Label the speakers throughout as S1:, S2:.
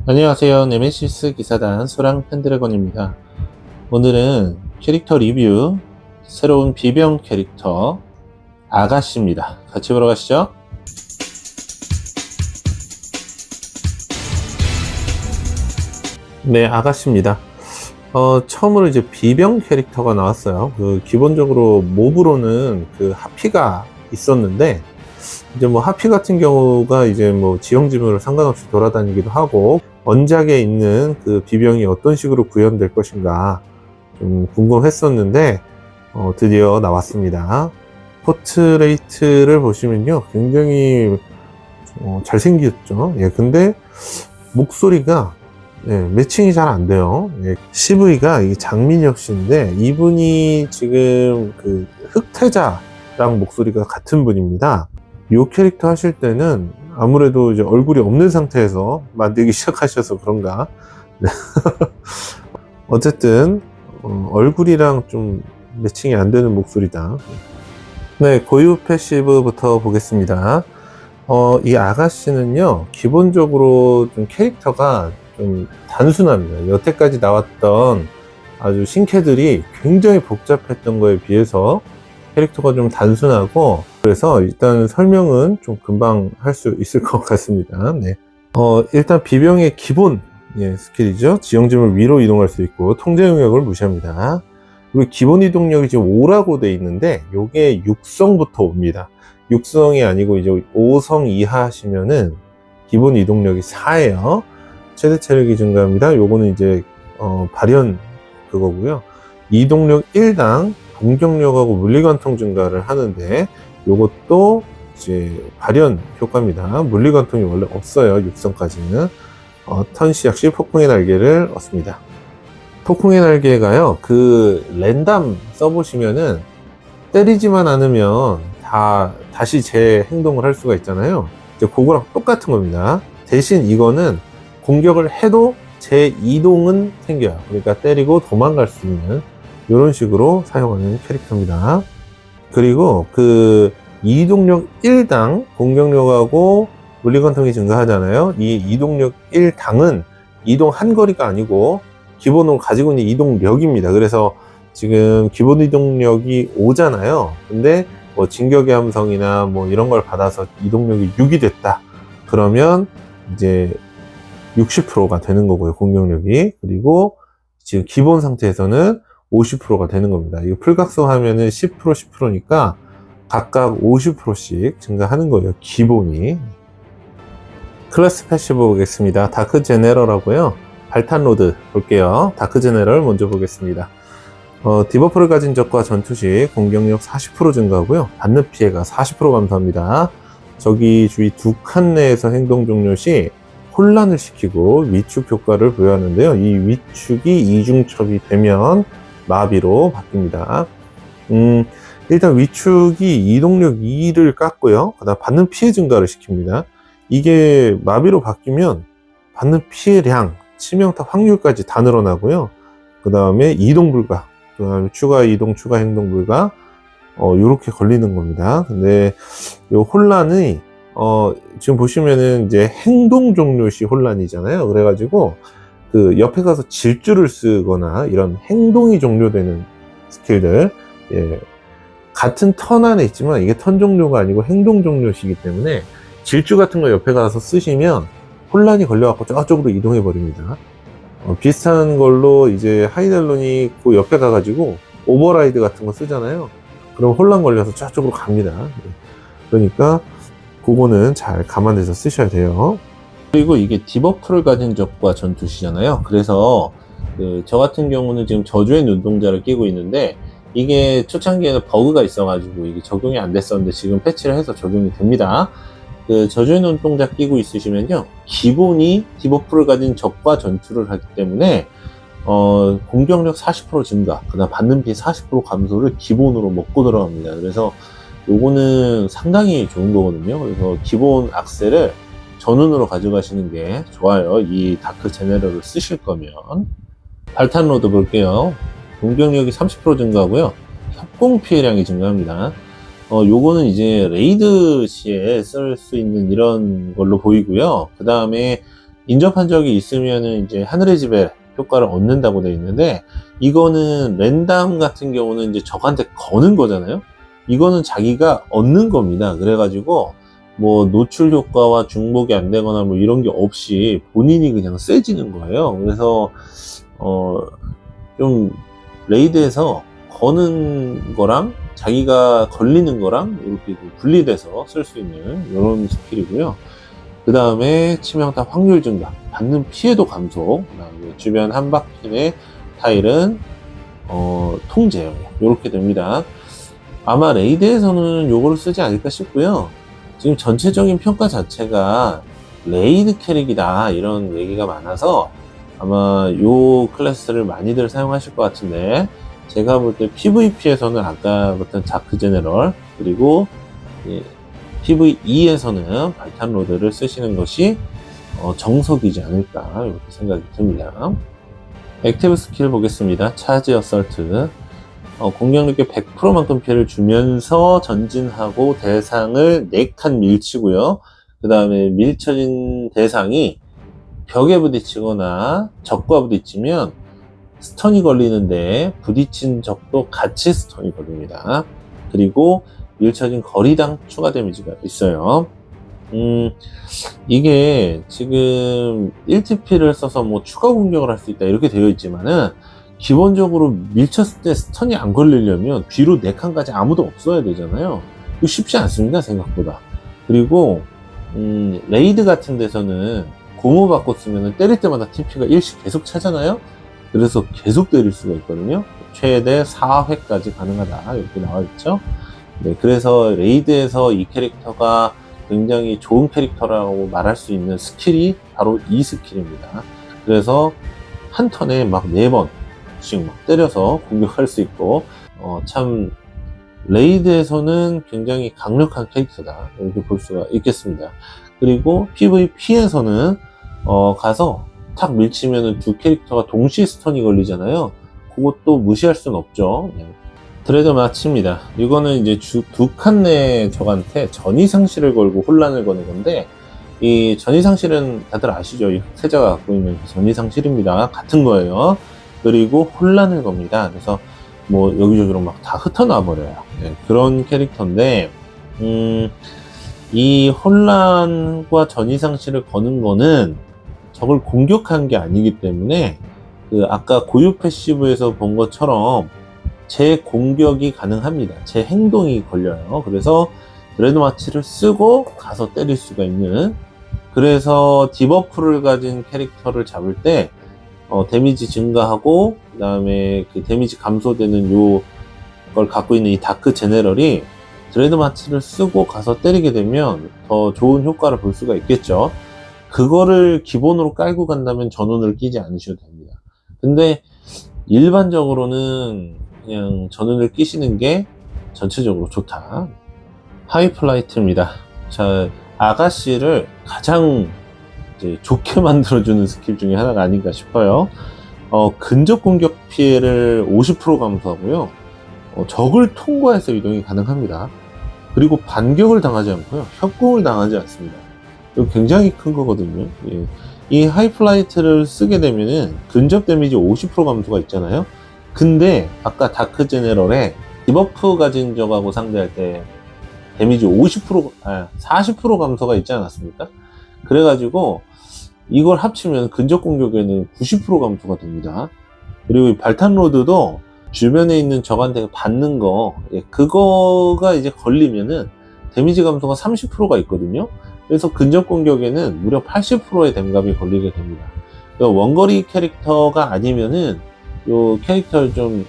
S1: 안녕하세요. 네메시스 기사단 소랑 펜드래곤입니다. 오늘은 캐릭터 리뷰, 새로운 비병 캐릭터 아가씨입니다. 같이 보러 가시죠. 네, 아가씨입니다. 처음으로 이제 비병 캐릭터가 나왔어요. 기본적으로 몹으로는 하피가 있었는데, 이제 하피 같은 경우가 이제 지형지물을 상관없이 돌아다니기도 하고, 원작에 있는 비병이 어떤 식으로 구현될 것인가 좀 궁금했었는데, 드디어 나왔습니다. 포트레이트를 보시면요, 굉장히 잘생겼죠. 예, 근데 목소리가 매칭이 잘 안 돼요. CV가 장민혁 씨인데, 이분이 지금 흑태자랑 목소리가 같은 분입니다. 이 캐릭터 하실 때는 아무래도 이제 얼굴이 없는 상태에서 만들기 시작하셔서 그런가. 어쨌든 얼굴이랑 좀 매칭이 안 되는 목소리다. 네, 고유 패시브부터 보겠습니다. 이 아가씨는요, 기본적으로 좀 캐릭터가 좀 단순합니다. 여태까지 나왔던 아주 신캐들이 굉장히 복잡했던 거에 비해서 캐릭터가 좀 단순하고, 그래서 일단 설명은 좀 금방 할 수 있을 것 같습니다. 네. 일단 비병의 기본 스킬이죠. 지형지물 위로 이동할 수 있고 통제 영역을 무시합니다. 그리고 기본 이동력이 지금 5라고 돼 있는데, 요게 6성부터 옵니다. 6성이 아니고 이제 5성 이하 하시면은 기본 이동력이 4예요. 최대 체력이 증가합니다. 요거는 이제 발현 그거고요. 이동력 1당 공격력하고 물리관통 증가를 하는데, 요것도 이제 발현 효과입니다. 물리관통이 원래 없어요. 6성까지는. 턴 시작 시 폭풍의 날개를 얻습니다. 폭풍의 날개가요, 랜덤 써보시면은 때리지만 않으면 다시 제 행동을 할 수가 있잖아요. 이제 그거랑 똑같은 겁니다. 대신 이거는 공격을 해도 제 이동은 생겨요. 그러니까 때리고 도망갈 수 있는 이런 식으로 사용하는 캐릭터입니다. 그리고 이동력 1당 공격력하고 물리관통이 증가하잖아요. 이 이동력 1당은 이동 한 거리가 아니고 기본으로 가지고 있는 이동력입니다. 그래서 지금 기본 이동력이 5잖아요. 근데 진격의 함성이나 이런 걸 받아서 이동력이 6이 됐다. 그러면 이제 60%가 되는 거고요, 공격력이. 그리고 지금 기본 상태에서는 50%가 되는 겁니다. 이거 풀각성하면은 10%, 10%니까 각각 50%씩 증가하는 거예요, 기본이. 클래스 패시브 보겠습니다. 다크 제네럴하고요. 발탄 로드 볼게요. 다크 제네럴 먼저 보겠습니다. 디버프를 가진 적과 전투 시 공격력 40% 증가하고요. 받는 피해가 40% 감소합니다. 적이 주위 2칸 내에서 행동 종료 시 혼란을 시키고 위축 효과를 부여하는데요. 이 위축이 이중첩이 되면 마비로 바뀝니다. 일단 위축이 이동력 2를 깎고요. 그 다음 받는 피해 증가를 시킵니다. 이게 마비로 바뀌면 받는 피해량, 치명타 확률까지 다 늘어나고요. 그 다음에 이동 불가, 그 다음에 추가 이동, 추가 행동 불가, 요렇게 걸리는 겁니다. 근데 요 혼란이, 지금 보시면은 이제 행동 종료 시 혼란이잖아요. 그래가지고, 옆에 가서 질주를 쓰거나 이런 행동이 종료되는 스킬들, 같은 턴 안에 있지만 이게 턴 종료가 아니고 행동 종료시기 때문에 질주 같은 거 옆에 가서 쓰시면 혼란이 걸려갖고 저쪽으로 이동해 버립니다. 비슷한 걸로 이제 하이달론이 그 옆에 가가지고 오버라이드 같은 거 쓰잖아요. 그럼 혼란 걸려서 저쪽으로 갑니다. 그러니까 그거는 잘 감안해서 쓰셔야 돼요. 그리고 이게 디버프를 가진 적과 전투시잖아요. 그래서 저 같은 경우는 지금 저주의 눈동자를 끼고 있는데, 이게 초창기에는 버그가 있어가지고 이게 적용이 안 됐었는데 지금 패치를 해서 적용이 됩니다. 저주의 눈동자 끼고 있으시면요, 기본이 디버프를 가진 적과 전투를 하기 때문에 공격력 40% 증가, 그다음 받는 피해 40% 감소를 기본으로 먹고 들어갑니다. 그래서 요거는 상당히 좋은 거거든요. 그래서 기본 악셀을 전운으로 가져가시는 게 좋아요. 이 다크 제네럴을 쓰실 거면. 발탄 로드 볼게요. 공격력이 30% 증가하고요. 협공 피해량이 증가합니다. 요거는 이제 레이드 시에 쓸 수 있는 이런 걸로 보이고요. 그 다음에 인접한 적이 있으면은 이제 하늘의 집에 효과를 얻는다고 되어 있는데, 이거는 랜담 같은 경우는 이제 적한테 거는 거잖아요. 이거는 자기가 얻는 겁니다. 그래가지고 뭐 노출 효과와 중복이 안 되거나 뭐 이런 게 없이 본인이 그냥 세지는 거예요. 그래서 좀 레이드에서 거는 거랑 자기가 걸리는 거랑 이렇게 분리돼서 쓸 수 있는 이런 스킬이고요. 그 다음에 치명타 확률 증가, 받는 피해도 감소, 그다음에 주변 한바퀴 내 타일은 통제, 이렇게 됩니다. 아마 레이드에서는 요거를 쓰지 않을까 싶고요. 지금 전체적인 평가 자체가 레이드 캐릭이다 이런 얘기가 많아서 아마 요 클래스를 많이들 사용하실 것 같은데, 제가 볼 때 PVP에서는 아까 봤던 자크 제네럴, 그리고 PVE에서는 발탄 로드를 쓰시는 것이 정석이지 않을까 이렇게 생각이 듭니다. 액티브 스킬 보겠습니다. 차지 어설트. 공격력의 100%만큼 피해를 주면서 전진하고 대상을 4칸 밀치고요. 그 다음에 밀쳐진 대상이 벽에 부딪히거나 적과 부딪히면 스턴이 걸리는데, 부딪힌 적도 같이 스턴이 걸립니다. 그리고 밀쳐진 거리당 추가 데미지가 있어요. 이게 지금 1TP를 써서 뭐 추가 공격을 할 수 있다 이렇게 되어 있지만은, 기본적으로 밀쳤을 때 스턴이 안 걸리려면 뒤로 4칸까지 아무도 없어야 되잖아요. 이거 쉽지 않습니다, 생각보다. 그리고 레이드 같은 데서는 고무 받고 쓰면 때릴 때마다 TP가 1씩 계속 차잖아요. 그래서 계속 때릴 수가 있거든요. 최대 4회까지 가능하다 이렇게 나와 있죠. 네, 그래서 레이드에서 이 캐릭터가 굉장히 좋은 캐릭터라고 말할 수 있는 스킬이 바로 이 스킬입니다. 그래서 한 턴에 막 4번씩 막 때려서 공격할 수 있고, 참 레이드에서는 굉장히 강력한 캐릭터다 이렇게 볼 수가 있겠습니다. 그리고 PVP에서는 가서 탁 밀치면은 두 캐릭터가 동시에 스턴이 걸리잖아요. 그것도 무시할 순 없죠. 네. 드레드 마치입니다. 이거는 이제 두 칸 내 적한테 전이상실을 걸고 혼란을 거는 건데, 이 전이상실은 다들 아시죠? 이 흑태자가 갖고 있는 전이상실입니다. 같은 거예요. 그리고 혼란을 겁니다. 그래서 뭐 여기저기로 막 다 흩어놔 버려요. 네, 그런 캐릭터인데, 이 혼란과 전이상실을 거는 거는 적을 공격한 게 아니기 때문에, 아까 고유 패시브에서 본 것처럼 제 공격이 가능합니다. 제 행동이 걸려요. 그래서 드레드 마치를 쓰고 가서 때릴 수가 있는, 그래서 디버프를 가진 캐릭터를 잡을 때 데미지 증가하고, 그 다음에 그 데미지 감소되는 걸 갖고 있는 이 다크 제네럴이 드레드 마치를 쓰고 가서 때리게 되면 더 좋은 효과를 볼 수가 있겠죠. 그거를 기본으로 깔고 간다면 전운을 끼지 않으셔도 됩니다. 근데 일반적으로는 그냥 전운을 끼시는 게 전체적으로 좋다. 하이플라이트입니다. 자, 아가씨를 가장 이제 좋게 만들어주는 스킬 중에 하나가 아닌가 싶어요. 근접 공격 피해를 50% 감소하고요. 적을 통과해서 이동이 가능합니다. 그리고 반격을 당하지 않고요. 협공을 당하지 않습니다. 이거 굉장히 큰 거거든요. 예. 이 하이플라이트를 쓰게 되면은 근접 데미지 50% 감소가 있잖아요. 근데 아까 다크 제네럴에 디버프 가진 적하고 상대할 때 데미지 40% 감소가 있지 않았습니까? 그래가지고 이걸 합치면 근접 공격에는 90% 감소가 됩니다. 그리고 발탄 로드도 주변에 있는 적한테 받는 거, 그거가 이제 걸리면은 데미지 감소가 30%가 있거든요. 그래서 근접 공격에는 무려 80%의 댐감이 걸리게 됩니다. 원거리 캐릭터가 아니면은 요 캐릭터를 좀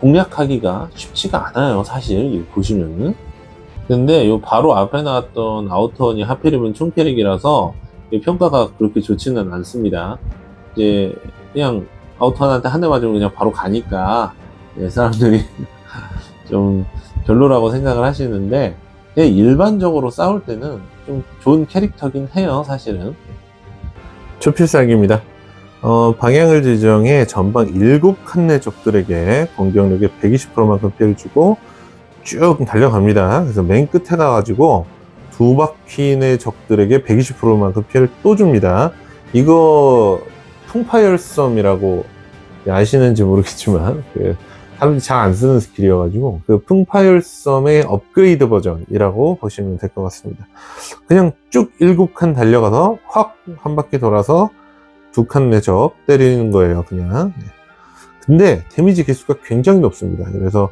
S1: 공략하기가 쉽지가 않아요, 사실 보시면은. 근데 요 바로 앞에 나왔던 아우터원이 하필이면 총 캐릭이라서 평가가 그렇게 좋지는 않습니다. 이제 그냥 아우터원한테 한 대 맞으면 그냥 바로 가니까 사람들이 좀 별로라고 생각을 하시는데, 일반적으로 싸울 때는 좀 좋은 캐릭터긴 해요, 사실은. 초필살기입니다. 방향을 지정해 전방 7칸 내 적들에게 공격력의 120%만큼 피해를 주고 쭉 달려갑니다. 그래서 맨 끝에 가가지고 2바퀴 내 적들에게 120%만큼 피해를 또 줍니다. 이거 풍파열섬이라고 아시는지 모르겠지만 사람들이 잘 안 쓰는 스킬이어가지고 그 풍파열섬의 업그레이드 버전이라고 보시면 될 것 같습니다. 그냥 쭉 7칸 달려가서 확 한 바퀴 돌아서 2칸 내적 때리는 거예요, 그냥. 근데 데미지 개수가 굉장히 높습니다. 그래서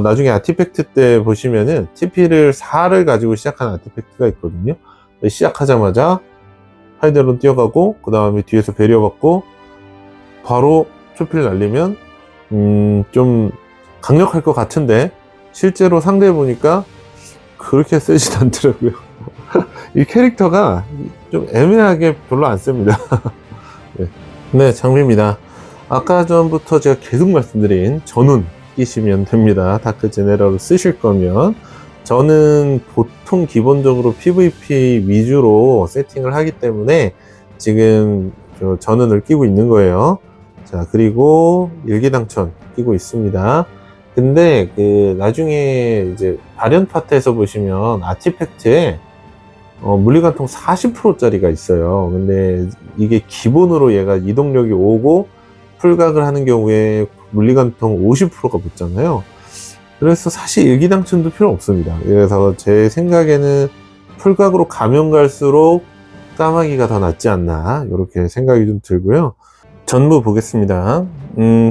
S1: 나중에 아티팩트 때 보시면은 TP를 4를 가지고 시작하는 아티팩트가 있거든요. 시작하자마자 하이드론 뛰어가고 그 다음에 뒤에서 배려 받고 바로 초피를 날리면 좀 강력할 것 같은데 실제로 상대해 보니까 그렇게 세진 않더라고요. 이 캐릭터가 좀 애매하게 별로 안 셉니다. 네, 장비입니다. 아까 전부터 제가 계속 말씀드린 전운 끼시면 됩니다. 다크 제네럴을 쓰실 거면. 저는 보통 기본적으로 PVP 위주로 세팅을 하기 때문에 지금 전운을 끼고 있는 거예요. 자, 그리고 일기당천 끼고 있습니다. 근데 나중에 이제 발현 파트에서 보시면 아티팩트에 물리관통 40%짜리가 있어요. 근데 이게 기본으로 얘가 이동력이 5고 풀각을 하는 경우에 물리관통 50%가 붙잖아요. 그래서 사실 일기당천도 필요 없습니다. 그래서 제 생각에는 풀각으로 가면 갈수록 까마귀가 더 낫지 않나 이렇게 생각이 좀 들고요. 전부 보겠습니다.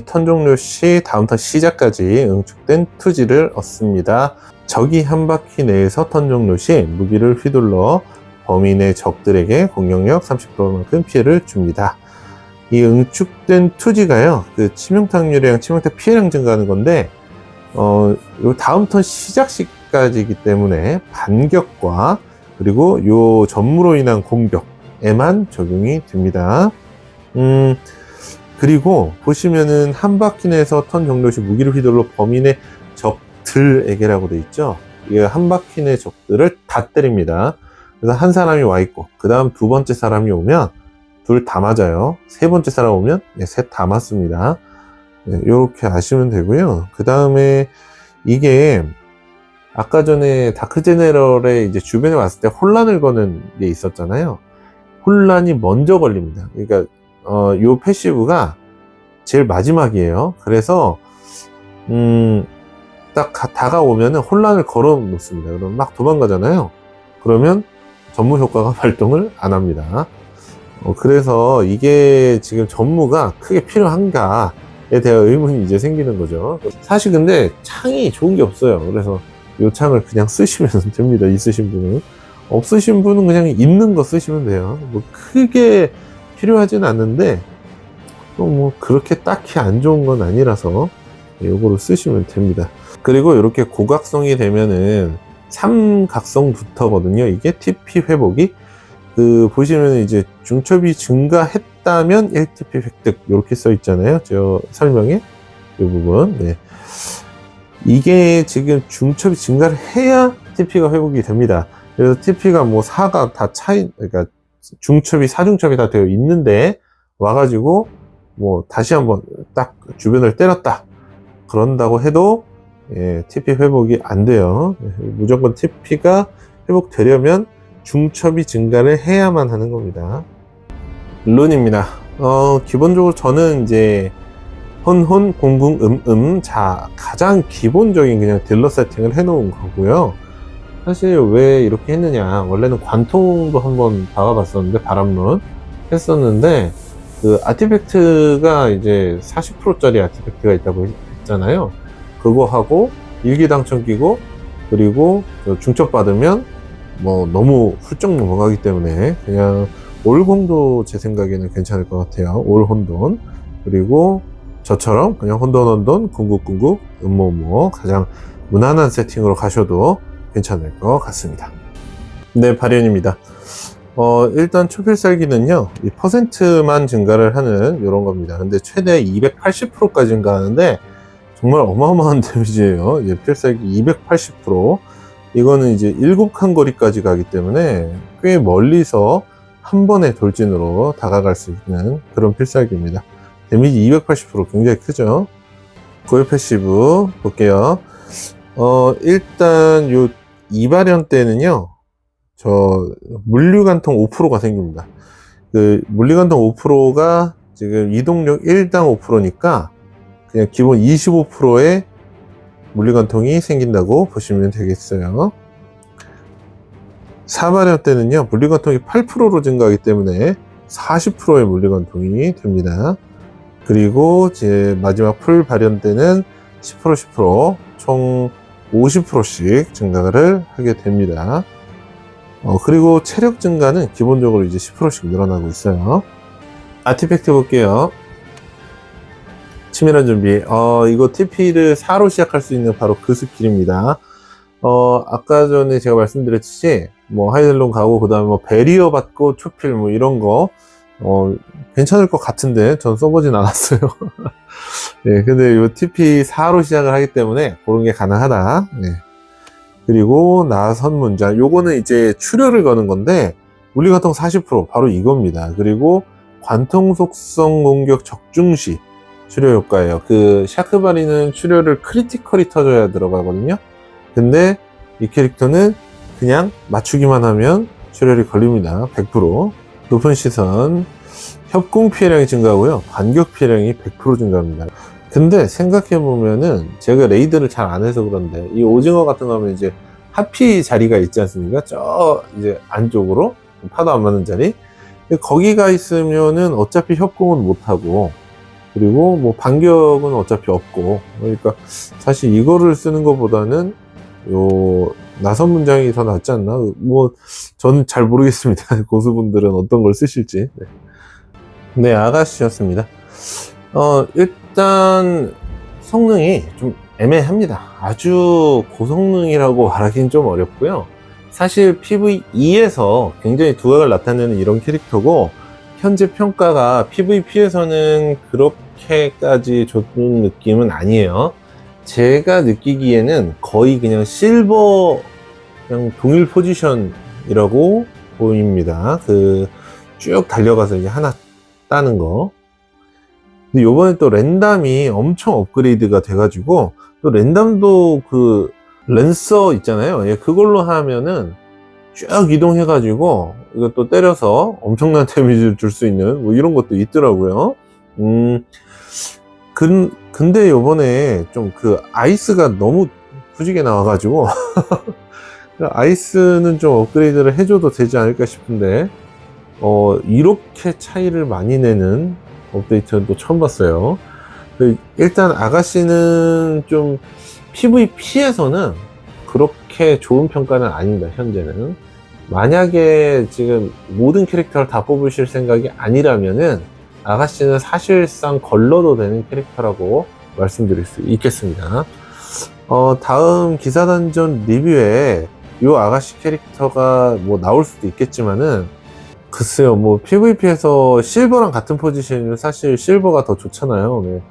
S1: 턴 종료 시 다음 턴 시작까지 응축된 투지를 얻습니다. 적이 한 바퀴 내에서 턴 종료 시 무기를 휘둘러 범위 내 적들에게 공격력 30%만큼 피해를 줍니다. 이 응축된 투지가요, 그 치명타율이랑 치명타 피해량 증가하는 건데, 요 다음 턴 시작 시까지이기 때문에 반격과 그리고 요 전무로 인한 공격에만 적용이 됩니다. 그리고 보시면은 한 바퀴 내에서 턴 종료 시 무기를 휘둘러 범위 내 적들에게라고 돼 있죠. 이게 한 바퀴 내 적들을 다 때립니다. 그래서 한 사람이 와 있고 그 다음 두 번째 사람이 오면 둘 다 맞아요. 세 번째 사람 오면 셋 다 맞습니다. 이렇게 아시면 되고요. 그 다음에 이게 아까 전에 다크 제네럴의 이제 주변에 왔을 때 혼란을 거는 게 있었잖아요. 혼란이 먼저 걸립니다. 그러니까 요 패시브가 제일 마지막이에요. 그래서 딱 다가오면은 혼란을 걸어 놓습니다. 그럼 막 도망가잖아요. 그러면 전무 효과가 발동을 안 합니다. 그래서 이게 지금 전무가 크게 필요한가에 대한 의문이 이제 생기는 거죠. 사실 근데 창이 좋은 게 없어요. 그래서 이 창을 그냥 쓰시면 됩니다. 있으신 분은. 없으신 분은 그냥 있는 거 쓰시면 돼요. 뭐 크게 필요하진 않는데 또 뭐 그렇게 딱히 안 좋은 건 아니라서 요거로 쓰시면 됩니다. 그리고 이렇게 고각성이 되면은 삼각성부터거든요. 이게 TP 회복이 보시면 이제 중첩이 증가했다면 1TP 획득 이렇게 써 있잖아요. 저 설명에 이 부분. 네. 이게 지금 중첩이 증가를 해야 TP가 회복이 됩니다. 그래서 TP가 뭐 4가 다 그러니까 중첩이 4중첩이 다 되어 있는데 와가지고 뭐 다시 한번 딱 주변을 때렸다 그런다고 해도 TP 회복이 안 돼요. 무조건 TP가 회복되려면 중첩이 증가를 해야만 하는 겁니다. 룬입니다. 기본적으로 저는 이제 혼혼 공궁 자 가장 기본적인 그냥 딜러 세팅을 해 놓은 거고요. 사실 왜 이렇게 했느냐, 원래는 관통도 한번 박아봤었는데 바람론 했었는데 그 아티팩트가 이제 40%짜리 아티팩트가 있다고 했잖아요. 그거 하고 일기당천 끼고 그리고 중첩 받으면 뭐 너무 훌쩍 넘어가기 때문에 그냥 올공도 제 생각에는 괜찮을 것 같아요. 올 혼돈. 그리고 저처럼 그냥 혼돈 궁극 음모음모 가장 무난한 세팅으로 가셔도 괜찮을 것 같습니다. 네, 발현입니다. 일단 초필살기는요, 이 퍼센트만 증가를 하는 이런 겁니다. 근데 최대 280%까지 증가하는데 정말 어마어마한 데미지예요. 필살기 280%. 이거는 이제 7칸 거리까지 가기 때문에 꽤 멀리서 한 번의 돌진으로 다가갈 수 있는 그런 필살기입니다. 데미지 280% 굉장히 크죠. 고유 패시브 볼게요. 일단 요 2발현 때는요, 저 물류관통 5%가 생깁니다. 그 물리관통 5%가 지금 이동력 1당 5%니까 그냥 기본 25%의 물리관통이 생긴다고 보시면 되겠어요. 사발염 때는요, 물리관통이 8%로 증가하기 때문에 40%의 물리관통이 됩니다. 그리고 이제 마지막 풀 발현 때는 10%, 총 50%씩 증가를 하게 됩니다. 그리고 체력 증가는 기본적으로 이제 10%씩 늘어나고 있어요. 아티팩트 볼게요. 치밀한 준비. 이거 TP를 4로 시작할 수 있는 바로 그 스킬입니다. 아까 전에 제가 말씀드렸듯이, 뭐, 하이델론 가고, 그 다음에 뭐, 베리어 받고, 초필, 뭐, 이런 거, 괜찮을 것 같은데, 전 써보진 않았어요. 예, 근데 요 TP 4로 시작을 하기 때문에, 그런 게 가능하다. 예. 그리고, 나선 문장. 요거는 이제 출혈을 거는 건데, 물리관통 40%, 바로 이겁니다. 그리고, 관통 속성 공격 적중시 출혈 효과예요. 그, 샤크바리는 출혈을 크리티컬이 터져야 들어가거든요. 근데 이 캐릭터는 그냥 맞추기만 하면 출혈이 걸립니다. 100%. 높은 시선, 협공 피해량이 증가하고요. 반격 피해량이 100% 증가합니다. 근데 생각해보면은 제가 레이드를 잘 안 해서 그런데 이 오징어 같은 거 하면 이제 하피 자리가 있지 않습니까? 저 이제 안쪽으로 파도 안 맞는 자리. 거기가 있으면은 어차피 협공은 못하고 그리고 뭐 반격은 어차피 없고 그러니까 사실 이거를 쓰는 것보다는 요 나선 문장이 더 낫지 않나? 뭐 저는 잘 모르겠습니다. 고수분들은 어떤 걸 쓰실지. 네, 아가씨였습니다. 일단 성능이 좀 애매합니다. 아주 고성능이라고 말하기는 좀 어렵고요. 사실 PVE에서 굉장히 두각을 나타내는 이런 캐릭터고 현재 평가가 PVP에서는 그렇게까지 좋은 느낌은 아니에요. 제가 느끼기에는 거의 그냥 실버 그냥 동일 포지션이라고 보입니다. 그 쭉 달려가서 이제 하나 따는 거. 근데 요번에 또 랜덤이 엄청 업그레이드가 돼가지고 또 랜덤도 그 랜서 있잖아요. 예, 그걸로 하면은 쭉 이동해가지고 이것도 때려서 엄청난 데미지를 줄 수 있는 뭐 이런 것도 있더라고요. 근데 요번에 좀 그 아이스가 너무 후지게 나와가지고 아이스는 좀 업그레이드를 해줘도 되지 않을까 싶은데 이렇게 차이를 많이 내는 업데이트는 또 처음 봤어요. 일단 아가씨는 좀 PVP에서는 그렇게 좋은 평가는 아닙니다. 현재는. 만약에 지금 모든 캐릭터를 다 뽑으실 생각이 아니라면은 아가씨는 사실상 걸러도 되는 캐릭터라고 말씀드릴 수 있겠습니다. 다음 기사단전 리뷰에 이 아가씨 캐릭터가 뭐 나올 수도 있겠지만은 글쎄요, 뭐 PVP에서 실버랑 같은 포지션이면 사실 실버가 더 좋잖아요. 네.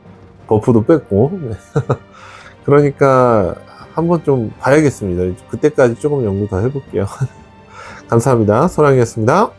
S1: 버프도 뺐고. 네. 그러니까 한번 좀 봐야겠습니다. 그때까지 조금 연구 더 해볼게요. 감사합니다. 소랑이었습니다.